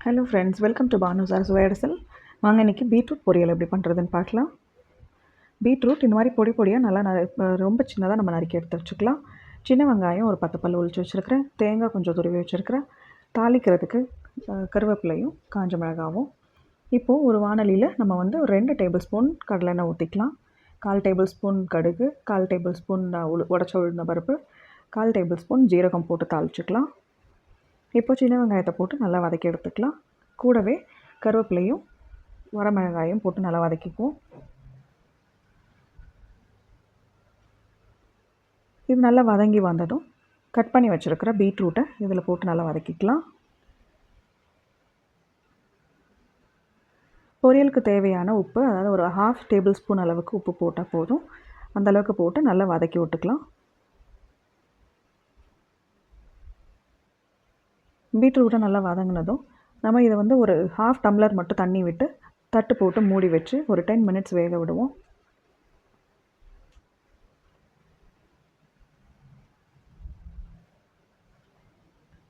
Hello friends, welcome to Bhanusar சுவையரசல். வாங்க இன்றைக்கி பீட்ரூட் பொரியல் எப்படி பண்ணுறதுன்னு பார்க்கலாம். பீட்ரூட் இந்த மாதிரி பொடி பொடியாக நல்லா ரொம்ப சின்னதாக நம்ம நறுக்கி எடுத்து வச்சுக்கலாம். சின்ன வெங்காயம் ஒரு 10 பல் உளிச்சு வச்சுருக்கிறேன். தேங்காய் கொஞ்சம் துருவி வச்சுருக்கிறேன். தாளிக்கிறதுக்கு கருவேப்பிலையும் காஞ்ச மிளகாவும். இப்போது ஒரு வானலியில் நம்ம வந்து ஒரு 2 டேபிள் ஸ்பூன் கடலெண்ணெய் ஊற்றிக்கலாம். 1/4 டேபிள் ஸ்பூன் கடுகு, 1/4 டேபிள் ஸ்பூன் உடச்ச உளுந்த பருப்பு, 1/4 டேபிள் ஸ்பூன் ஜீரகம் போட்டு தாளிச்சிக்கலாம். இப்போ சின்ன வெங்காயத்தை போட்டு நல்லா வதக்கி எடுத்துக்கலாம். கூடவே கருவேப்பிலையும் வரமிளகாயும் போட்டு நல்லா வதக்கிக்குவோம். இது நல்லா வதங்கி வந்ததும் கட் பண்ணி வச்சுருக்கிற பீட்ரூட்டை இதில் போட்டு நல்லா வதக்கிக்கலாம். பொரியலுக்கு தேவையான உப்பு, அதாவது ஒரு 1/2 டேபிள் ஸ்பூன் அளவுக்கு உப்பு போட்டால் போதும். அந்தளவுக்கு போட்டு நல்லா வதக்கி விட்டுக்கலாம். பீட்ரூட்டை நல்லா வதங்கினதும் நம்ம இதை வந்து ஒரு 1/2 டம்ளர் மட்டும் தண்ணி விட்டு தட்டு போட்டு மூடி வச்சு ஒரு 10 மினிட்ஸ் வேக விடுவோம்.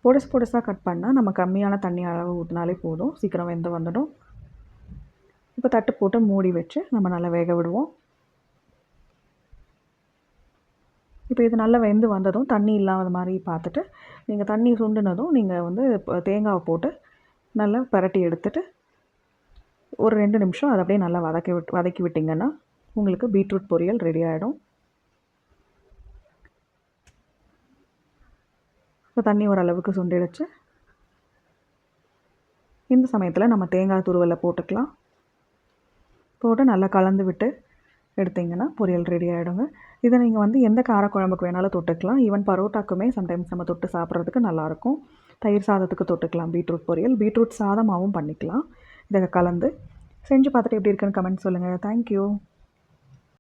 பொடுசு பொடுசாக கட் பண்ணால் நம்ம கம்மியான தண்ணி அளவு ஊற்றினாலே போதும், சீக்கிரம் வெந்து வந்துடும். இப்போ தட்டு போட்டு மூடி வச்சு நம்ம நல்லா வேக விடுவோம். இப்போ இது நல்லா வெந்து வந்ததும் தண்ணி இல்லாத மாதிரி பார்த்துட்டு நீங்கள் தண்ணி சுண்டுனதும் நீங்கள் வந்து தேங்காவை போட்டு நல்லா பரட்டி எடுத்துகிட்டு ஒரு 2 நிமிஷம் அதை அப்படியே நல்லா வதக்கி விட்டிங்கன்னா உங்களுக்கு பீட்ரூட் பொரியல் ரெடி ஆகிடும். இப்போ தண்ணி ஓரளவுக்கு சுண்டிடுச்சு. இந்த சமயத்தில் நம்ம தேங்காய் துருவலை போட்டுக்கலாம். போட்டு நல்லா கலந்து விட்டு எடுத்திங்கன்னா பொரியல் ரெடி ஆகிடுங்க. இதை நீங்கள் வந்து எந்த காரக்குழம்புக்கு வேணாலும் தொட்டுக்கலாம். ஈவன் பரோட்டாக்குமே சம்டைம்ஸ் நம்ம தொட்டு சாப்பிட்றதுக்கு நல்லாயிருக்கும். தயிர் சாதத்துக்கு தொட்டுக்கலாம் பீட்ரூட் பொரியல். பீட்ரூட் சாதமாகவும் பண்ணிக்கலாம். இதை கலந்து செஞ்சு பார்த்துட்டு எப்படி இருக்குன்னு கமெண்ட் சொல்லுங்கள். தேங்க்யூ.